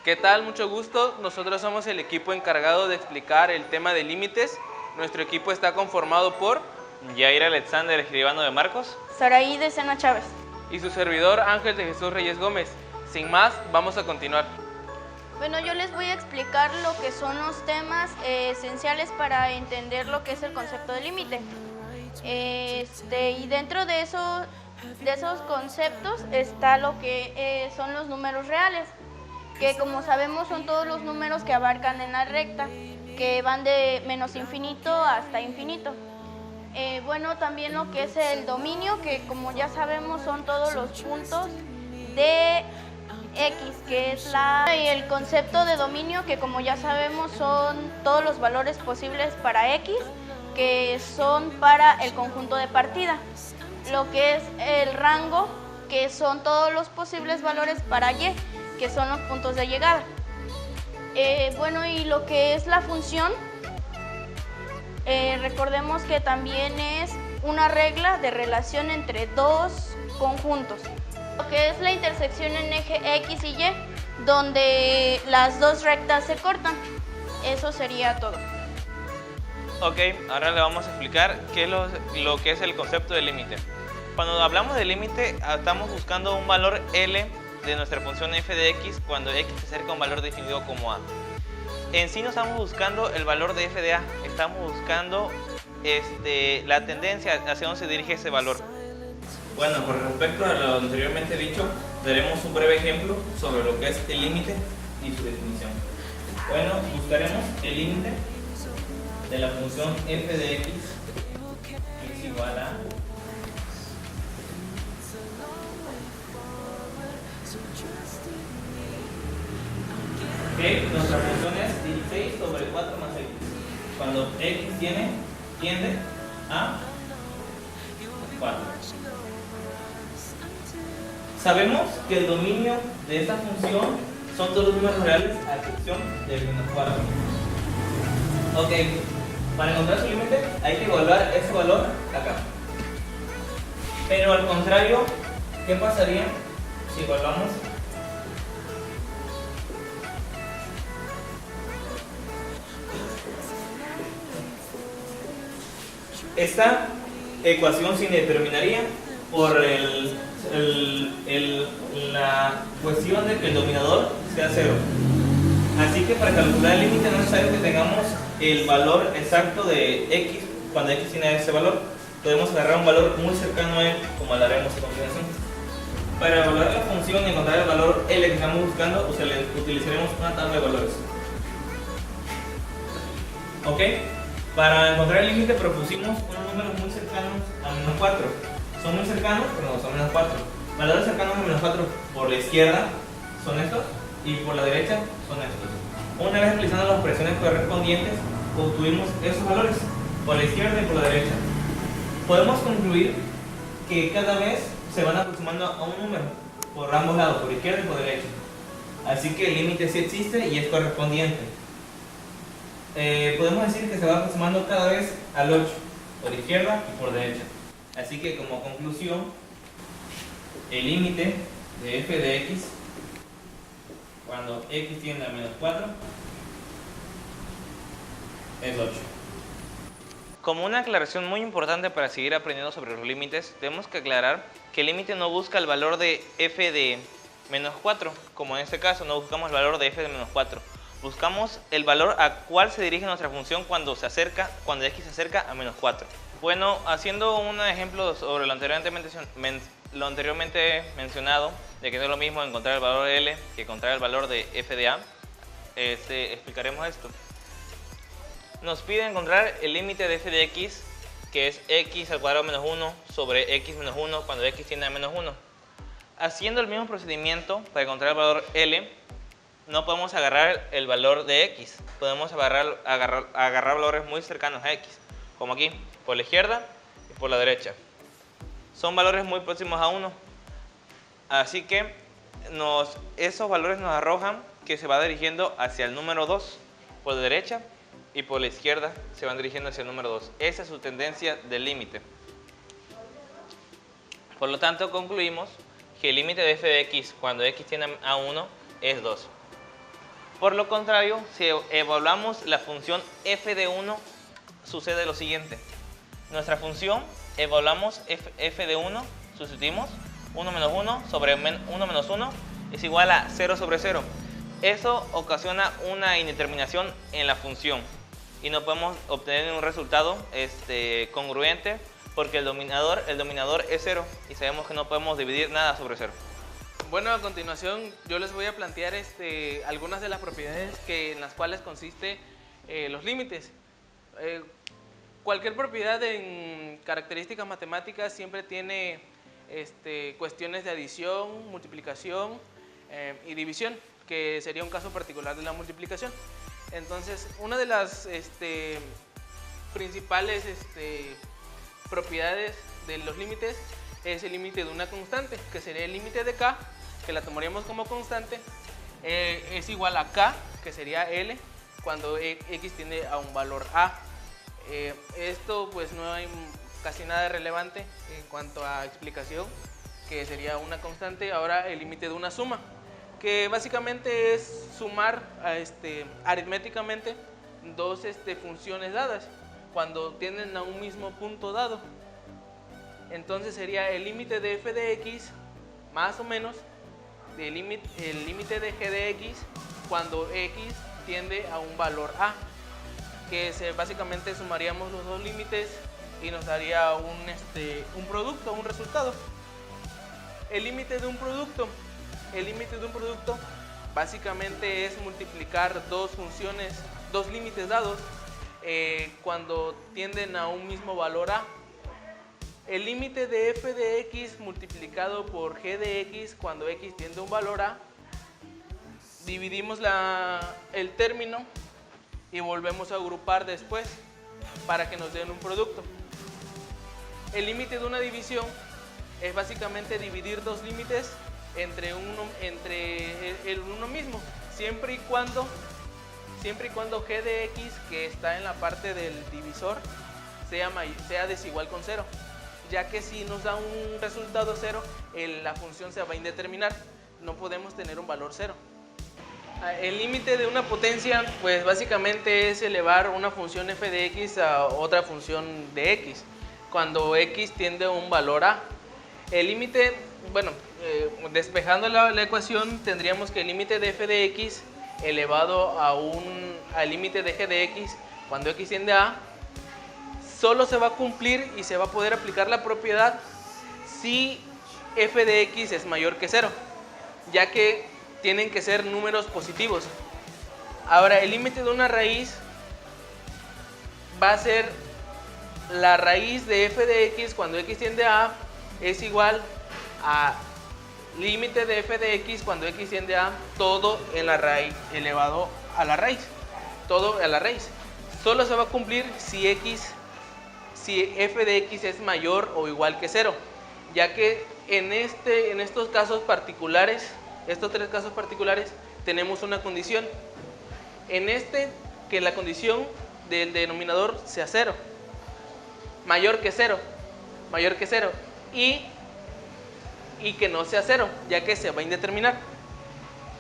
¿Qué tal? Mucho gusto. Nosotros somos el equipo encargado de explicar el tema de límites. Nuestro equipo está conformado por Yair Alexander, escribano de Marcos. Saraí de Sena Chávez. Y su servidor Ángel de Jesús Reyes Gómez. Sin más, vamos a continuar. Bueno, yo les voy a explicar lo que son los temas esenciales para entender lo que es el concepto de límite. Y dentro de esos conceptos está lo que son los números reales, que como sabemos son todos los números que abarcan en la recta, que van de menos infinito hasta infinito. Bueno, también lo que es el dominio, que como ya sabemos son todos los puntos de X, que es y el concepto de dominio, que como ya sabemos son todos los valores posibles para X, que son para el conjunto de partida. Lo que es el rango, que son todos los posibles valores para Y, que son los puntos de llegada. Bueno, y lo que es la función, recordemos que también es una regla de relación entre dos conjuntos. Lo que es la intersección en eje X y Y, donde las dos rectas se cortan. Eso sería todo. Ok, ahora le vamos a explicar qué es lo que es el concepto de límite. Cuando hablamos de límite, estamos buscando un valor L de nuestra función f de x cuando x se acerca a un valor definido como a. En sí no estamos buscando el valor de f de a, estamos buscando la tendencia hacia dónde se dirige ese valor. Bueno, con respecto a lo anteriormente dicho, daremos un breve ejemplo sobre lo que es el límite y su definición. Bueno, buscaremos el límite de la función f de x es igual a que nuestra función es 16 sobre 4 más x. Cuando x tiende a 4. Sabemos que el dominio de esta función son todos los números reales a excepción del menos 4. Ok, para encontrar su límite hay que evaluar ese valor acá. Pero al contrario, ¿qué pasaría si evaluamos esta ecuación? Se determinaría por la cuestión de que el dominador sea 0. Así que para calcular el límite no es necesario que tengamos el valor exacto de x cuando x tiene ese valor. Podemos agarrar un valor muy cercano a él, como lo haremos a continuación. Para evaluar la función y encontrar el valor L que estamos buscando, utilizaremos una tabla de valores. Ok, para encontrar el límite propusimos unos números muy cercanos a menos 4. Son muy cercanos, pero no son menos 4. Valores cercanos a menos 4 por la izquierda son estos y por la derecha son estos. Una vez utilizando las expresiones correspondientes, obtuvimos esos valores por la izquierda y por la derecha. Podemos concluir que cada vez se van aproximando a un número por ambos lados, por izquierda y por derecha. Así que el límite sí existe y es correspondiente. Podemos decir que se va aproximando cada vez al 8, por izquierda y por derecha. Así que como conclusión, el límite de f de x cuando x tiende a menos 4 es 8. Como una aclaración muy importante para seguir aprendiendo sobre los límites, tenemos que aclarar que el límite no busca el valor de f de menos 4, como en este caso no buscamos el valor de f de menos 4. Buscamos el valor a cuál se dirige nuestra función cuando x se acerca a menos 4. Bueno, haciendo un ejemplo sobre lo anteriormente mencionado, de que no es lo mismo encontrar el valor de L que encontrar el valor de f de a, explicaremos esto. Nos pide encontrar el límite de f de x, que es x al cuadrado menos 1 sobre x menos 1 cuando x tiende a menos 1. Haciendo el mismo procedimiento para encontrar el valor L, no podemos agarrar el valor de x, podemos agarrar valores muy cercanos a x, como aquí, por la izquierda y por la derecha. Son valores muy próximos a 1, así que esos valores nos arrojan que se va dirigiendo hacia el número 2 por la derecha y por la izquierda se van dirigiendo hacia el número 2. Esa es su tendencia del límite. Por lo tanto, concluimos que el límite de f de x cuando x tiende a 1 es 2. Por lo contrario, si evaluamos la función f de 1, sucede lo siguiente. Nuestra función, evaluamos f de 1, sustituimos 1 menos 1 sobre 1 menos 1 es igual a 0 sobre 0. Eso ocasiona una indeterminación en la función y no podemos obtener un resultado congruente porque el dominador es 0 y sabemos que no podemos dividir nada sobre 0. Bueno, a continuación yo les voy a plantear algunas de las propiedades en las cuales consiste los límites. Cualquier propiedad en características matemáticas siempre tiene cuestiones de adición, multiplicación y división, que sería un caso particular de la multiplicación. Entonces, una de las principales propiedades de los límites es el límite de una constante, que sería el límite de k, que la tomaríamos como constante, es igual a k, que sería L, cuando x tiende a un valor a. Esto pues no hay casi nada relevante en cuanto a explicación, que sería una constante. Ahora el límite de una suma, que básicamente es sumar aritméticamente dos funciones dadas cuando tienden a un mismo punto dado. Entonces sería el límite de f de x más o menos el límite de g de x cuando x tiende a un valor a, que básicamente sumaríamos los dos límites y nos daría un producto, un resultado. El límite de un producto básicamente es multiplicar dos funciones, dos límites dados cuando tienden a un mismo valor a. El límite de f de x multiplicado por g de x cuando x tiende a un valor a, dividimos el término y volvemos a agrupar después para que nos den un producto. El límite de una división es básicamente dividir dos límites entre el uno mismo, siempre y cuando g de x, que está en la parte del divisor, sea desigual con 0, ya que si nos da un resultado 0, la función se va a indeterminar, no podemos tener un valor 0. El límite de una potencia pues básicamente es elevar una función f de x a otra función de x cuando x tiende a un valor a. El límite, bueno, despejando la ecuación, tendríamos que el límite de f de x elevado al límite de g de x cuando x tiende a solo se va a cumplir y se va a poder aplicar la propiedad si f de x es mayor que 0, ya que tienen que ser números positivos. Ahora, el límite de una raíz va a ser la raíz de f de x cuando x tiende a es igual a límite de f de x cuando x tiende a todo en la raíz elevado a la raíz, todo a la raíz. Solo se va a cumplir si f de x es mayor o igual que 0, ya que en estos casos particulares, estos tres casos particulares, tenemos una condición. Que la condición del denominador sea 0, mayor que 0, y que no sea 0, ya que se va a indeterminar.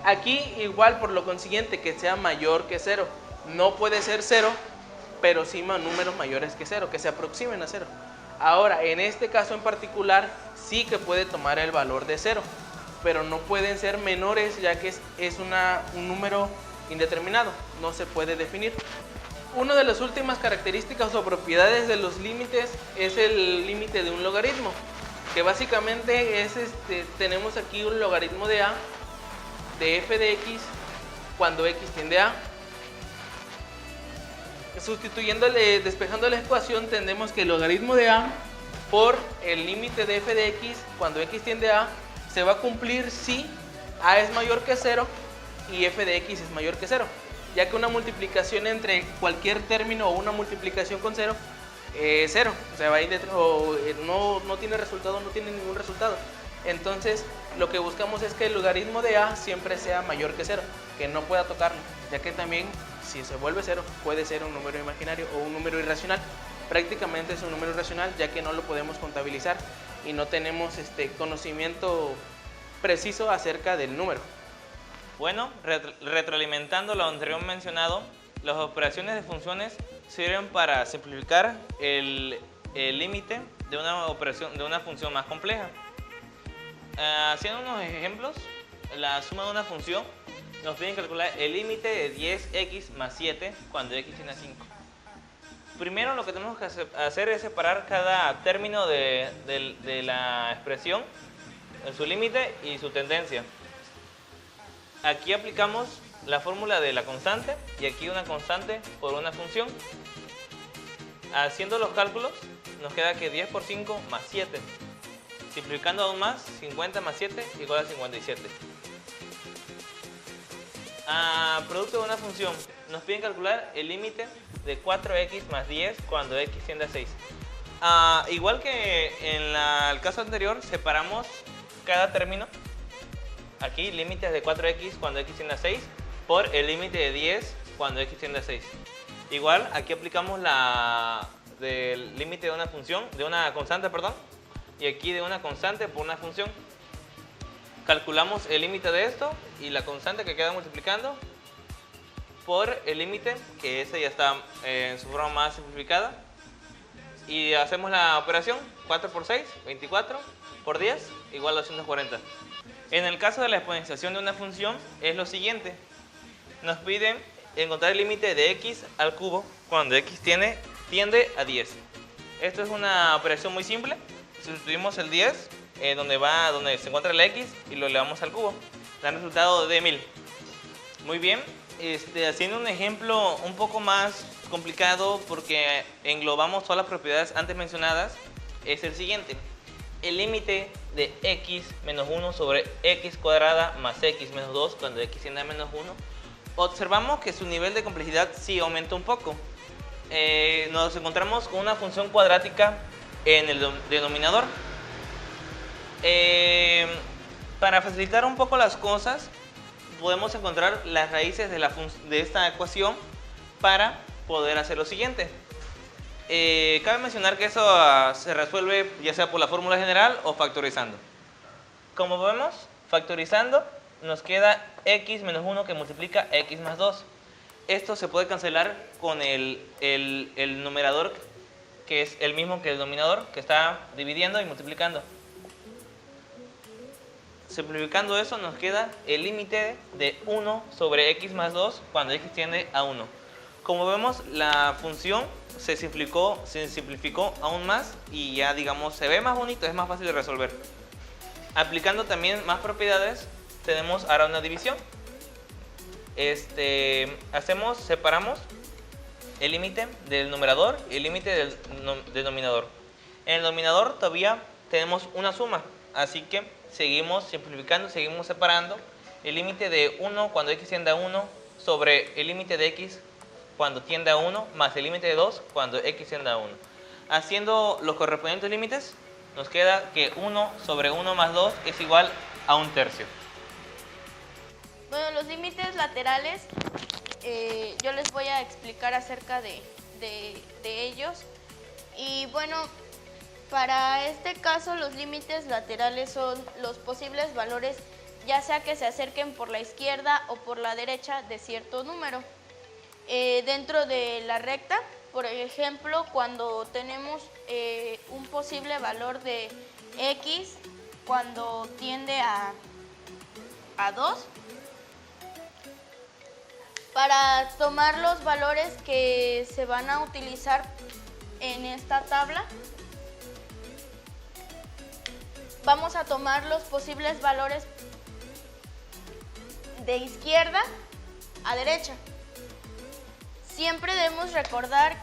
Aquí igual, por lo consiguiente, que sea mayor que 0. No puede ser 0, pero sí números mayores que 0, que se aproximen a 0. Ahora, en este caso en particular, sí que puede tomar el valor de 0, pero no pueden ser menores, ya que es un número indeterminado, no se puede definir. Una de las últimas características o propiedades de los límites es el límite de un logaritmo, que básicamente es tenemos aquí un logaritmo de a de f de x cuando x tiende a. Despejando la ecuación, tendremos que el logaritmo de a por el límite de f de x cuando x tiende a se va a cumplir si a es mayor que 0 y f de x es mayor que 0, ya que una multiplicación entre cualquier término o una multiplicación con 0 es 0, o sea, no tiene resultado, no tiene ningún resultado. Entonces lo que buscamos es que el logaritmo de a siempre sea mayor que 0, que no pueda tocarlo, ya que también si se vuelve 0 puede ser un número imaginario o un número irracional. Prácticamente es un número irracional, ya que no lo podemos contabilizar y no tenemos conocimiento preciso acerca del número. Bueno, retroalimentando lo anterior mencionado, las operaciones de funciones sirven para simplificar el límite de una operación, de una función más compleja. Haciendo unos ejemplos, la suma de una función nos piden calcular el límite de 10x más 7 cuando x tiende a 5. Primero lo que tenemos que hacer es separar cada término de la expresión, su límite y su tendencia. Aquí aplicamos la fórmula de la constante y aquí una constante por una función. Haciendo los cálculos nos queda que 10 por 5 más 7. Simplificando aún más, 50 más 7 igual a 57. Producto de una función, nos piden calcular el límite de 4x más 10 cuando x tiende a 6. Igual que en el caso anterior, separamos cada término. Aquí límites de 4x cuando x tiende a 6 por el límite de 10 cuando x tiende a 6. Igual aquí aplicamos la del límite de una función, de una constante, perdón, y aquí de una constante por una función. Calculamos el límite de esto y la constante que queda multiplicando por el límite, que ese ya está en su forma más simplificada, y hacemos la operación. 4 por 6, 24, por 10 igual a 240. En el caso de la exponenciación de una función es lo siguiente: nos piden encontrar el límite de x al cubo cuando x tiende a 10. Esto es una operación muy simple. Sustituimos el 10 donde se encuentra la x y lo elevamos al cubo. Da el resultado de 1000. Muy bien, haciendo un ejemplo un poco más complicado porque englobamos todas las propiedades antes mencionadas, es el siguiente: el límite de x menos 1 sobre x cuadrada más x menos 2 cuando x tiende a menos 1. Observamos que su nivel de complejidad sí aumenta un poco. Nos encontramos con una función cuadrática en el denominador. Para facilitar un poco las cosas, podemos encontrar las raíces de esta ecuación para poder hacer lo siguiente. Cabe mencionar que eso se resuelve ya sea por la fórmula general o factorizando. Como vemos, factorizando nos queda x menos 1 que multiplica x más 2. Esto se puede cancelar con el numerador, que es el mismo que el denominador, que está dividiendo y multiplicando. Simplificando eso nos queda el límite de 1 sobre x más 2 cuando x tiende a 1. Como vemos, la función se simplificó aún más y ya, digamos, se ve más bonito, es más fácil de resolver. Aplicando también más propiedades, tenemos ahora una división. Separamos el límite del numerador y el límite del denominador. En el denominador todavía tenemos una suma, así que seguimos simplificando, seguimos separando el límite de 1 cuando x tiende a 1 sobre el límite de x cuando tiende a 1 más el límite de 2 cuando x tiende a 1. Haciendo los correspondientes límites, nos queda que 1 sobre 1 más 2 es igual a 1/3. Bueno, los límites laterales, yo les voy a explicar acerca de ellos. Y bueno, para este caso los límites laterales son los posibles valores, ya sea que se acerquen por la izquierda o por la derecha de cierto número. Dentro de la recta, por ejemplo, cuando tenemos un posible valor de x cuando tiende a 2, para tomar los valores que se van a utilizar en esta tabla, vamos a tomar los posibles valores de izquierda a derecha. Siempre debemos recordar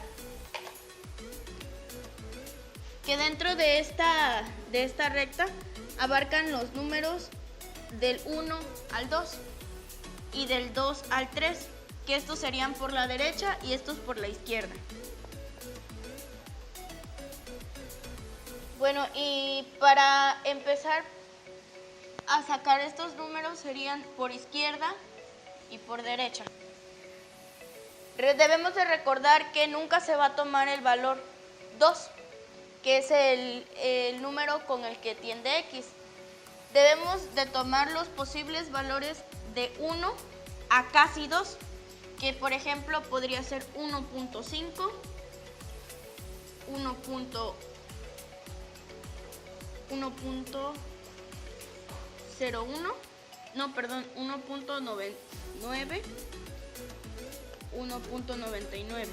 que dentro de esta recta abarcan los números del 1 al 2 y del 2 al 3, que estos serían por la derecha y estos por la izquierda. Bueno, y para empezar a sacar estos números serían por izquierda y por derecha. Debemos de recordar que nunca se va a tomar el valor 2, que es el número con el que tiende x. Debemos de tomar los posibles valores de 1 a casi 2, que por ejemplo podría ser 1.5, 1.01, 1.99, 1.99.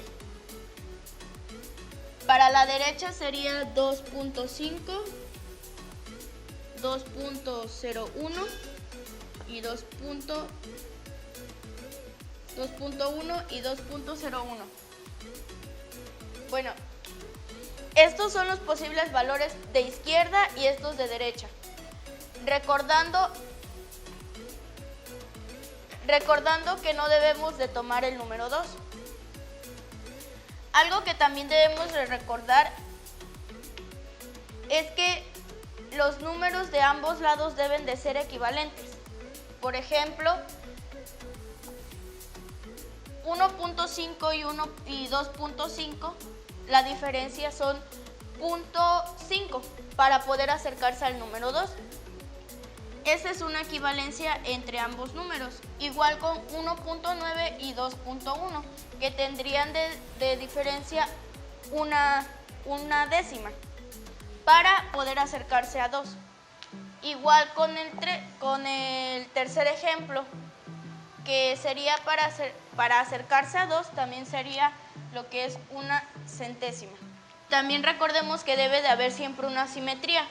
Para la derecha sería 2.5, 2.01 y 2.1 y 2.01. Bueno, estos son los posibles valores de izquierda y estos de derecha. Recordando que no debemos de tomar el número 2. Algo que también debemos de recordar es que los números de ambos lados deben de ser equivalentes. Por ejemplo, 1.5 y 2.5, la diferencia son 0.5 para poder acercarse al número 2. Esa es una equivalencia entre ambos números, igual con 1.9 y 2.1, que tendrían de diferencia una décima para poder acercarse a 2. Igual con el tercer ejemplo, que sería para acercarse a 2, también sería lo que es una centésima. También recordemos que debe de haber siempre una simetría.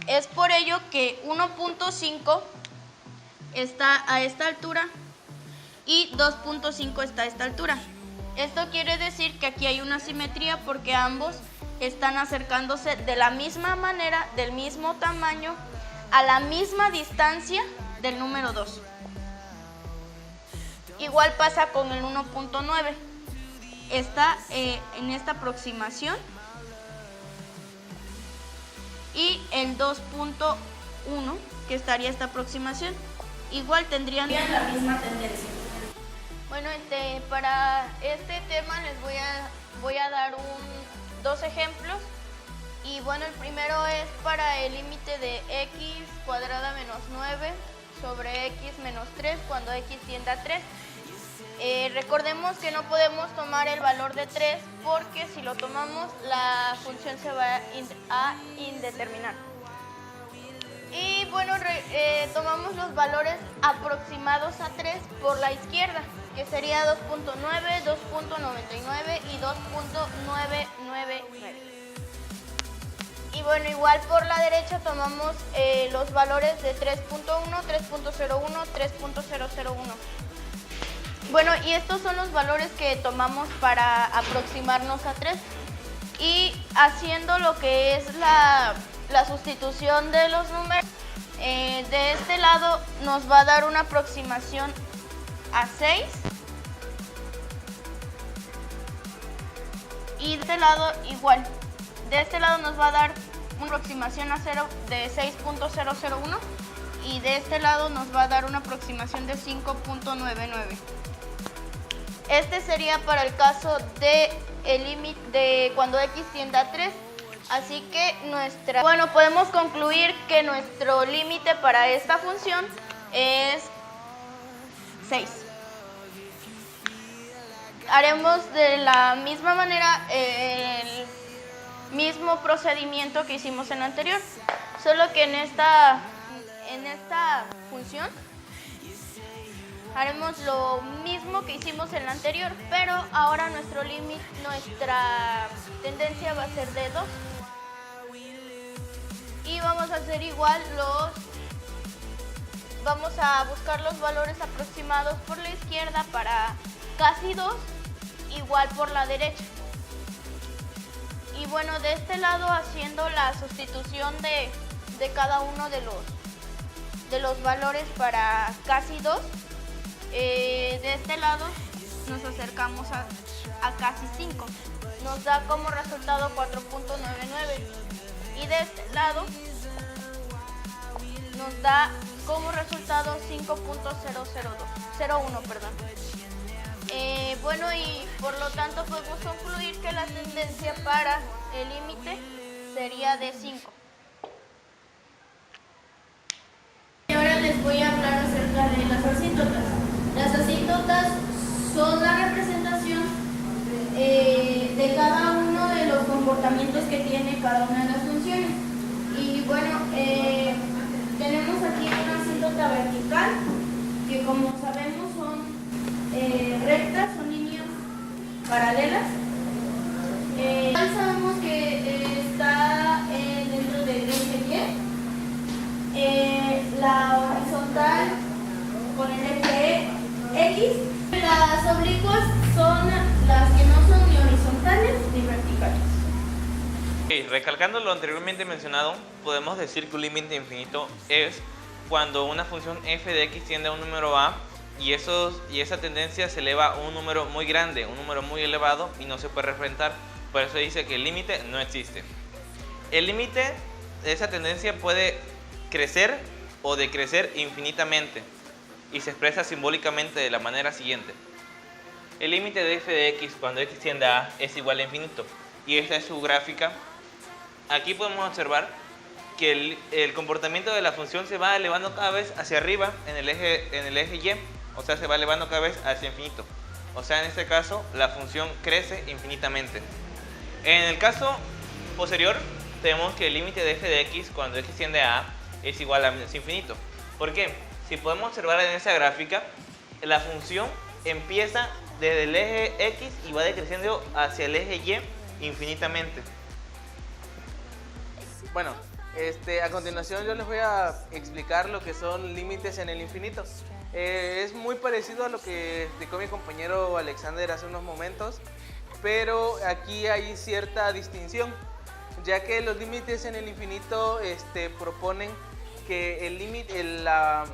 Es por ello que 1.5 está a esta altura y 2.5 está a esta altura. Esto quiere decir que aquí hay una simetría porque ambos están acercándose de la misma manera, del mismo tamaño, a la misma distancia del número 2. Igual pasa con el 1.9. Está en esta aproximación. Y el 2.1, que estaría esta aproximación, igual tendrían la misma tendencia. Bueno, para este tema les voy a dar dos ejemplos. Y bueno, el primero es para el límite de x cuadrada menos 9 sobre x menos 3 cuando x tiende a 3. Recordemos que no podemos tomar el valor de 3 porque si lo tomamos la función se va a indeterminar. Y bueno, tomamos los valores aproximados a 3 por la izquierda, que sería 2.9, 2.99 y 2.999. Y bueno, igual por la derecha tomamos los valores de 3.1, 3.01, 3.001. Bueno, y estos son los valores que tomamos para aproximarnos a 3. Y haciendo lo que es la sustitución de los números, de este lado nos va a dar una aproximación a 6. Y de este lado igual. De este lado nos va a dar una aproximación a 0 de 6.001. Y de este lado nos va a dar una aproximación de 5.99. Este sería para el caso de el límite de cuando x tiende a 3. Así que bueno, podemos concluir que nuestro límite para esta función es 6. Haremos de la misma manera el mismo procedimiento que hicimos en la anterior, solo que en esta función haremos lo mismo que hicimos en la anterior, pero ahora nuestra tendencia va a ser de 2. Y vamos a hacer igual vamos a buscar los valores aproximados por la izquierda para casi 2, igual por la derecha. Y bueno, de este lado haciendo la sustitución de cada uno de los valores para casi 2, de este lado nos acercamos a casi 5. Nos da como resultado 4.99. Y de este lado nos da como resultado 5.001, perdón. Bueno, y por lo tanto podemos concluir que la tendencia para el límite sería de 5. Y ahora les voy a hablar acerca acerca de las asíntotas. Las asíntotas son la representación de cada uno de los comportamientos que tiene cada una de las funciones. Y bueno, tenemos aquí una asíntota vertical, que como sabemos son rectas, son líneas paralelas. Sabemos que está dentro del eje Y, la horizontal con el eje X. Las oblicuas son las que no son ni horizontales ni verticales. Recalcando lo anteriormente mencionado, podemos decir que un límite infinito es cuando una función f de x tiende a un número a y esa tendencia se eleva a un número muy grande, un número muy elevado y no se puede representar. Por eso dice que el límite no existe. El límite de esa tendencia puede crecer o decrecer infinitamente y se expresa simbólicamente de la manera siguiente. El límite de f de x cuando x tiende a es igual a infinito y esta es su gráfica. Aquí podemos observar que el comportamiento de la función se va elevando cada vez hacia arriba en el eje y, o sea, se va elevando cada vez hacia infinito. O sea, en este caso la función crece infinitamente. En el caso posterior tenemos que el límite de f de x cuando x tiende a es igual a menos infinito. ¿Por qué? Si podemos observar en esa gráfica, la función empieza desde el eje x y va decreciendo hacia el eje y infinitamente. Bueno, a continuación yo les voy a explicar lo que son límites en el infinito. Es muy parecido a lo que explicó mi compañero Alexander hace unos momentos, pero aquí hay cierta distinción, ya que los límites en el infinito proponen que el límite, la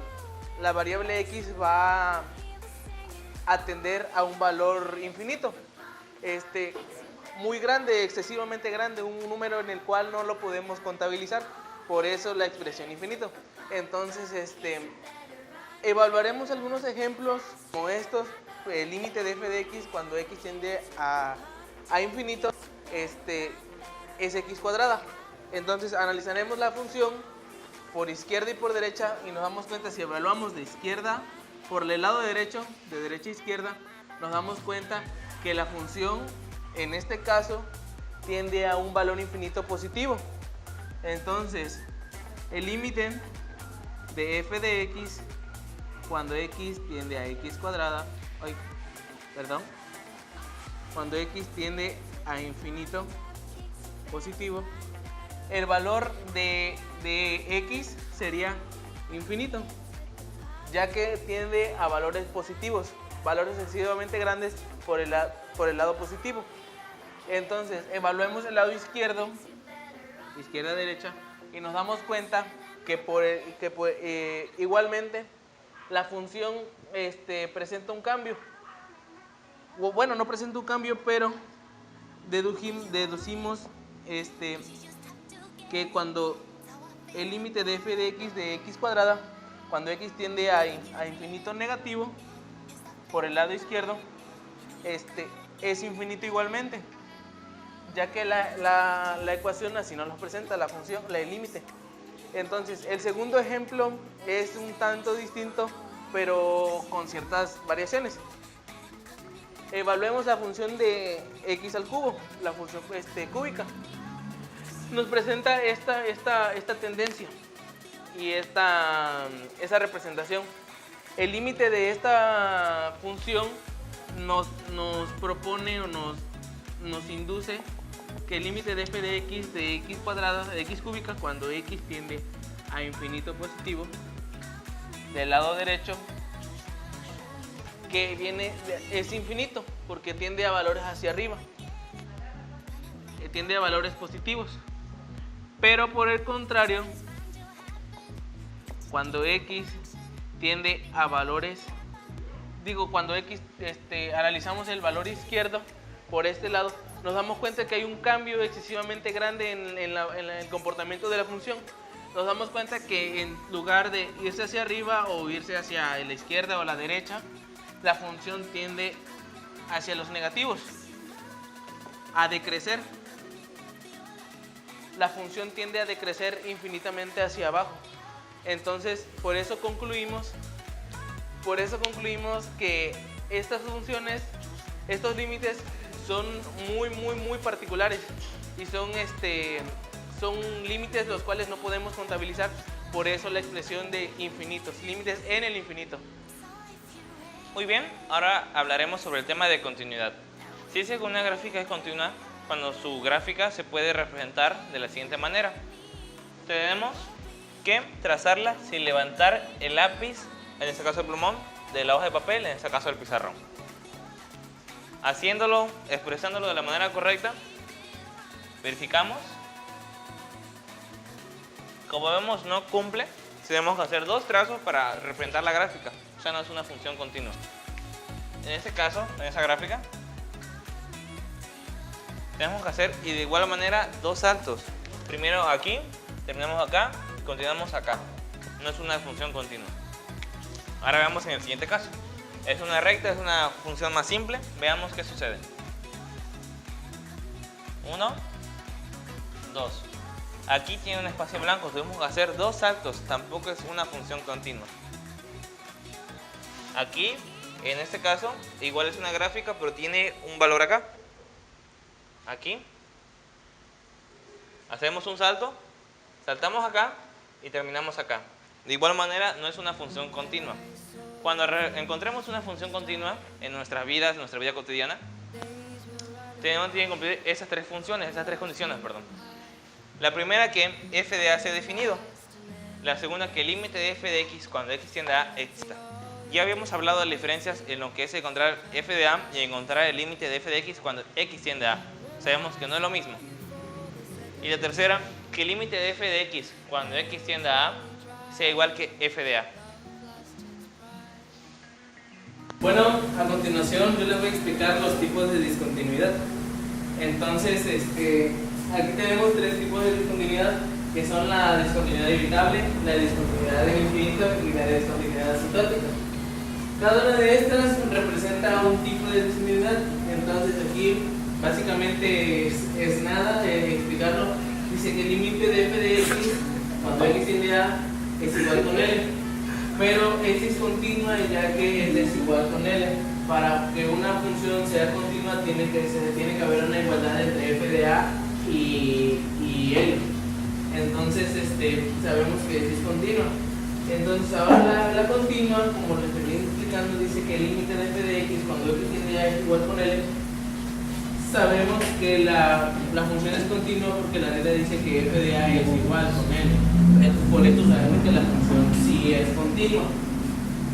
variable x va a tender a un valor infinito, muy grande, excesivamente grande, un número en el cual no lo podemos contabilizar, por eso la expresión infinito. Entonces, evaluaremos algunos ejemplos como estos. El límite de f de x cuando x tiende a infinito es x cuadrada. Entonces analizaremos la función por izquierda y por derecha y nos damos cuenta, si evaluamos de izquierda por el lado derecho, de derecha a izquierda, nos damos cuenta que la función en este caso tiende a un valor infinito positivo. Entonces el límite de f de x cuando x tiende a x cuadrada, cuando x tiende a infinito positivo, el valor de x sería infinito, ya que tiende a valores positivos, valores excesivamente grandes por el lado positivo. Entonces evaluemos el lado izquierdo, izquierda derecha, y nos damos cuenta que igualmente la función presenta un cambio. Bueno, no presenta un cambio, pero deducimos que cuando el límite de f de x cuadrada, cuando x tiende a infinito negativo, por el lado izquierdo, es infinito igualmente, ya que la ecuación así nos lo presenta, la función, el límite. Entonces, el segundo ejemplo es un tanto distinto, pero con ciertas variaciones. Evaluemos la función de x al cubo, la función cúbica. Nos presenta esta tendencia y esa representación. El límite de esta función nos propone o nos induce que el límite de f de x cuadrada, de x cúbica, cuando x tiende a infinito positivo, del lado derecho, que es infinito, porque tiende a valores hacia arriba, tiende a valores positivos. Pero por el contrario, cuando x tiende a valores, cuando x analizamos el valor izquierdo por este lado, nos damos cuenta que hay un cambio excesivamente grande en el comportamiento de la función. Nos damos cuenta que en lugar de irse hacia arriba o irse hacia la izquierda o la derecha, la función tiende hacia los negativos, a decrecer. La función tiende a decrecer infinitamente hacia abajo. Entonces, por eso concluimos Por eso concluimos que estas funciones, estos límites son muy particulares y son límites los cuales no podemos contabilizar. Por eso la expresión de infinitos, límites en el infinito. Muy bien, ahora hablaremos sobre el tema de continuidad. Si es que una gráfica es continua, cuando su gráfica se puede representar de la siguiente manera. Tenemos que trazarla sin levantar el lápiz, en este caso el plumón, de la hoja de papel, en este caso el pizarrón. Haciéndolo, expresándolo de la manera correcta, verificamos. Como vemos, no cumple. Tenemos que hacer dos trazos para representar la gráfica. O sea, no es una función continua. En este caso, en esa gráfica, tenemos que hacer y de igual manera dos saltos. Primero aquí, terminamos acá y continuamos acá. No es una función continua. Ahora veamos en el siguiente caso. Es una recta, es una función más simple. Veamos qué sucede. 1, 2. Aquí tiene un espacio blanco, tenemos que hacer dos saltos, tampoco es una función continua. Aquí, en este caso, igual es una gráfica, pero tiene un valor acá. Aquí. Hacemos un salto, saltamos acá y terminamos acá. De igual manera, no es una función continua. Cuando encontremos una función continua en nuestras vidas, en nuestra vida cotidiana, tenemos que cumplir esas tres funciones, esas tres condiciones, perdón. La primera, que f de a sea definido. La segunda, que el límite de f de x cuando x tiende a exista. Ya habíamos hablado de las diferencias en lo que es encontrar f de a y encontrar el límite de f de x cuando x tiende a. Sabemos que no es lo mismo. Y la tercera, que el límite de f de x cuando x tiende a sea igual que f de a. Bueno, a continuación yo les voy a explicar los tipos de discontinuidad. Entonces, aquí tenemos tres tipos de discontinuidad, que son la discontinuidad evitable, la discontinuidad del infinito y la discontinuidad asintótica. Cada una de estas representa un tipo de discontinuidad. Entonces aquí básicamente es nada de explicarlo. Dice que el límite de f de x cuando x tiende a es igual con l, pero es discontinua ya que es desigual con l. Para que una función sea continua tiene que haber una igualdad entre f de a y L. Entonces sabemos que es discontinua. Entonces ahora la continua, como les venía explicando, dice que el límite de f de x cuando x tiende a es igual con L. Sabemos que la función es continua porque la regla dice que f de a es igual con L. Entonces, por esto sabemos que la función sí es continua.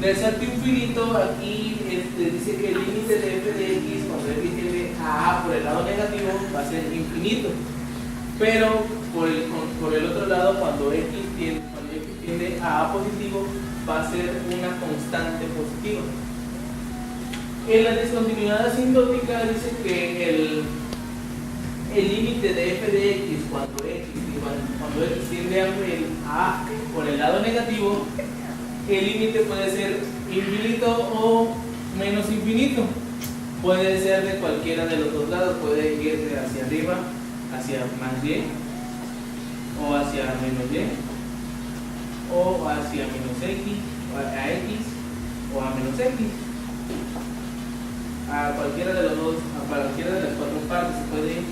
Del salto infinito, aquí dice que el límite de f de x cuando x tiende a por el lado negativo va a ser infinito, pero por el otro lado, cuando x tiende a positivo, va a ser una constante positiva. En la discontinuidad asintótica dice que el límite de f de x cuando x tiende a por el lado negativo, el límite puede ser infinito o menos infinito. Puede ser de cualquiera de los dos lados, puede ir de hacia arriba, hacia más y, o hacia menos y, o hacia menos x, o a x, o a menos x. A cualquiera de los dos, a cualquiera de las cuatro partes se puede ir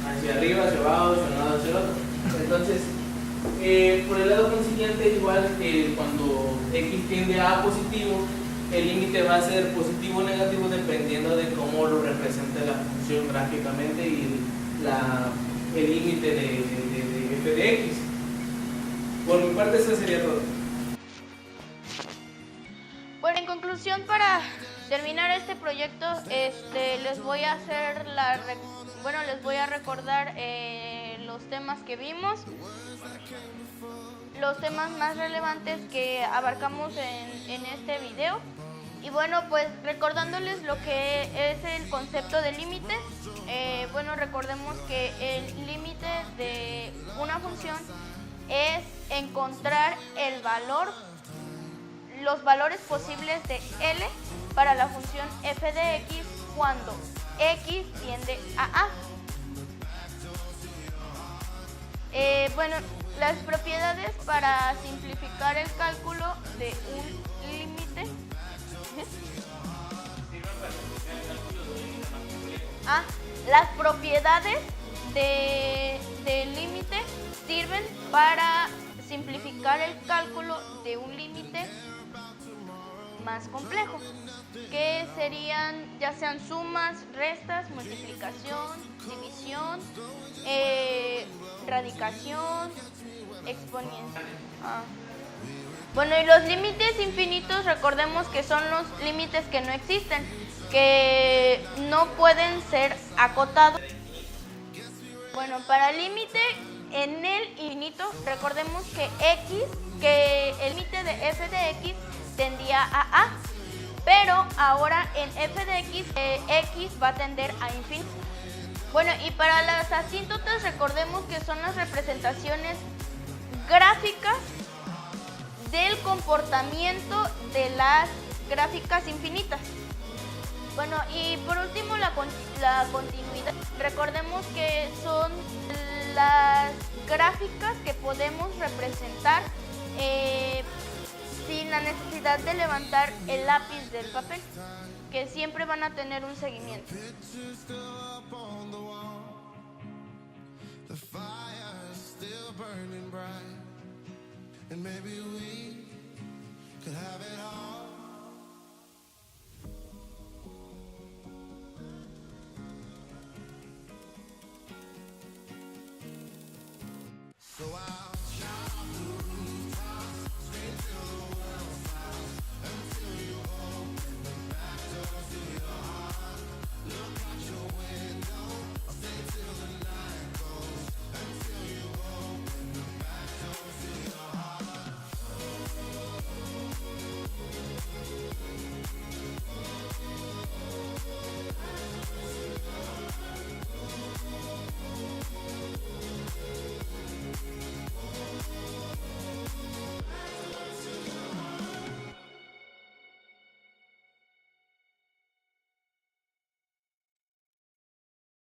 hacia arriba, hacia abajo, hacia un lado, hacia el otro. Entonces, por el lado consiguiente, igual cuando x tiende a positivo, el límite va a ser positivo o negativo dependiendo de cómo lo represente la función gráficamente y el límite de f de x. Por mi parte, eso sería todo. Bueno, en conclusión, para terminar este proyecto, les voy a hacer les voy a recordar los temas que vimos, los temas más relevantes que abarcamos en este video. Y bueno, pues recordándoles lo que es el concepto de límite. Bueno, recordemos que el límite de una función es encontrar los valores posibles de L para la función f de x cuando x tiende a A. Bueno, las propiedades para simplificar el cálculo de un límite Ah, las propiedades del límite sirven para simplificar el cálculo de un límite más complejo, que serían ya sean sumas, restas, multiplicación, división, radicación, exponencial. Bueno, y los límites infinitos, recordemos que son los límites que no existen, que no pueden ser acotados. Bueno, para el límite en el infinito, recordemos que el límite de f de x tendía a a, pero ahora en f de x, x va a tender a infinito. Bueno, y para las asíntotas, recordemos que son las representaciones gráficas del comportamiento de las gráficas infinitas. Bueno, y por último la continuidad. Recordemos que son las gráficas que podemos representar sin la necesidad de levantar el lápiz del papel, que siempre van a tener un seguimiento. So